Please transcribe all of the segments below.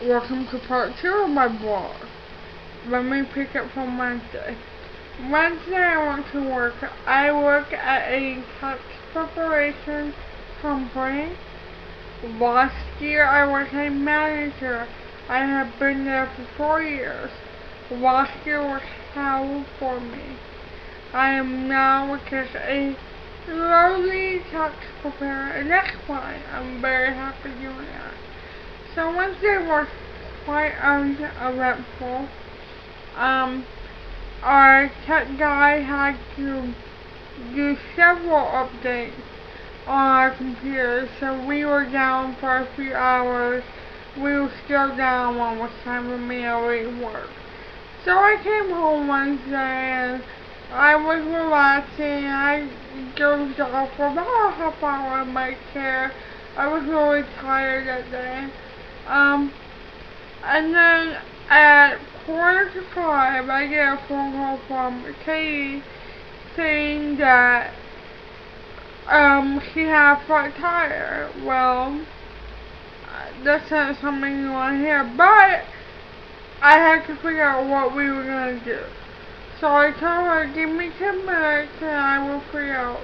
Welcome to part 2 of my blog. Let me pick up from Wednesday. Wednesday I went to work. I work at a tax preparation company. Last year I was a manager. I have been there for 4 years. Last year was hell for me. I am now just a lowly tax preparer, and that's fine. I'm very happy doing that. So Wednesday was quite uneventful. Our tech guy had to do several updates on our computer, so we were down for a few hours. We were still down when it was time for me to leave work. So I came home Wednesday and I was relaxing. I dozed off for about a half hour in my chair. I was really tired that day. And then at 4:45, I get a phone call from Katie saying that, she had a flat tire. Well, that's not something you want to hear, but I had to figure out what we were going to do. So I told her, give me 10 minutes and I will figure out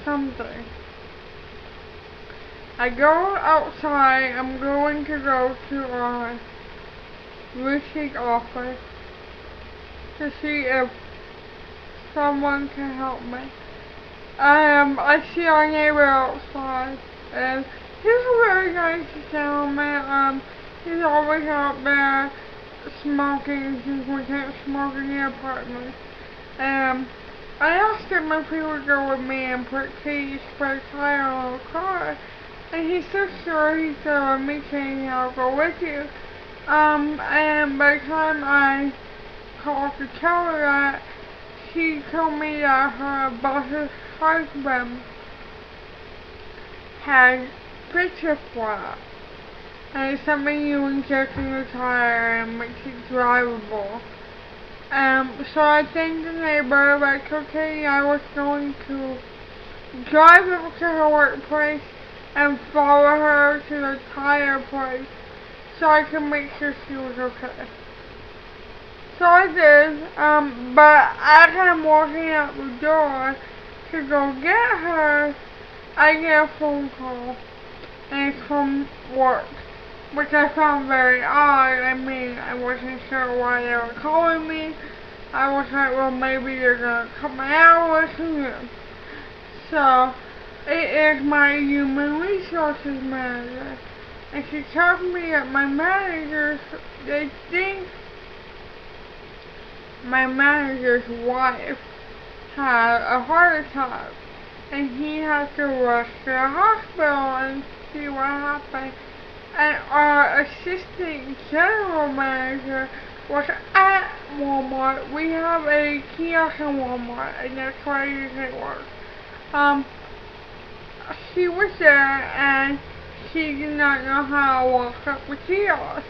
something. I go outside. I'm going to go to our leasing office to see if someone can help me. I see our neighbor outside, and he's a very nice gentleman. He's always out there smoking since we can't smoke in the apartment. I asked him if he would go with me and put Katie's spare tire on the car. And he said sure. He said, let me change, I'll go with you. And by the time I called to tell her that, she told me that her boss's husband had picture flat. And it's something you inject in the tire and makes it drivable. So I thanked the neighbor, like, okay, I was going to drive up to her workplace and follow her to the tire place so I could make sure she was okay. So I did, but as I'm walking out the door to go get her, I get a phone call, and it's from work, which I found very odd. I mean, I wasn't sure why they were calling me. I was like, well, maybe they're gonna cut my hours, who knew? So it is my human resources manager, and she tells me that my managers, they think my manager's wife had a heart attack, and he has to rush to the hospital and see what happened. And our assistant general manager was at Walmart. We have a kiosk in Walmart, and that's where I usually work. She was there, and she did not know how to walk up the kiosk.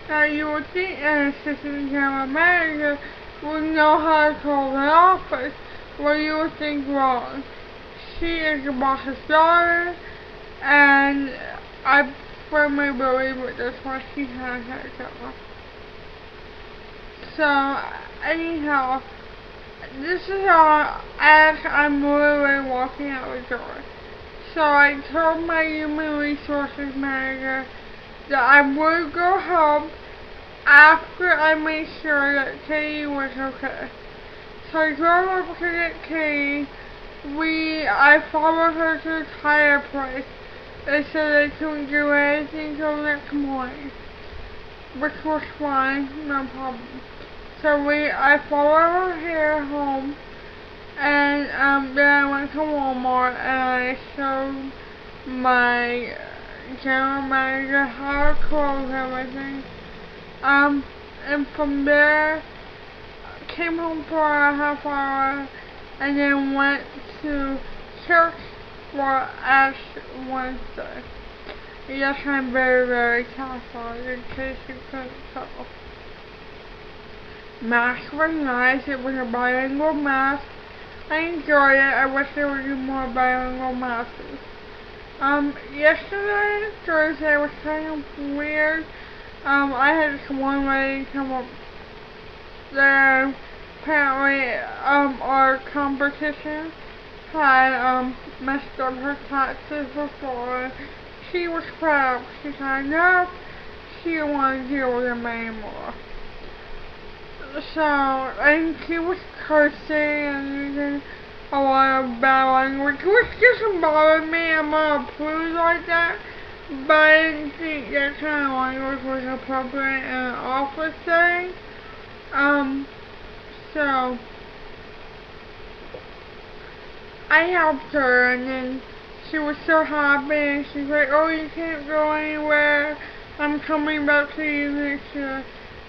Now, you would think an assistant general manager would know how to close an office. Well, you would think wrong. She is the boss's daughter, and I firmly believe that that's why she has that job. So, anyhow, this is all as I'm literally walking out the door. So I told my human resources manager that I would go help after I made sure that Katie was okay. So I drove over to get Katie. I followed her to the tire place. They said they couldn't do anything till next morning, which was fine, no problem. So I followed her here home. And then I went to Walmart and I showed my general manager how to close everything. And from there, came home for a half hour and then went to church for Ash Wednesday. Yes, I'm very, very Catholic, in case you couldn't tell. Mass was nice. It was a bilingual mass. I enjoyed it. I wish they would do more bilingual masses. Yesterday, Thursday, was kind of weird. I had this one lady come up there. Apparently, our competition had, messed up her taxes before. She was proud. She said, no, she didn't want to deal with them anymore. So, and she was cursing and using a lot of bad language, which doesn't bother me. I'm not approved like that. But I didn't think that kind of language was appropriate in an office setting. So I helped her, and then she was so happy, and she's like, oh, you can't go anywhere, I'm coming back to you next year.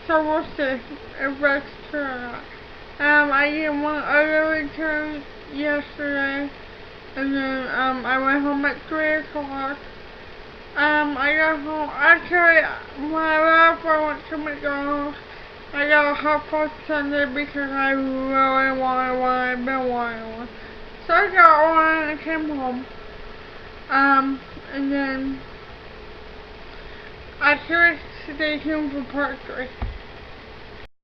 So we'll see if that's true or not. I did one other return yesterday, and then I went home at 3 o'clock. I got home, actually, when I left, I went to McDonald's. I got a hot fudge sundae because I really wanted one. I've been wanting one. So I got one and I came home. And then I should stay tuned for part 3.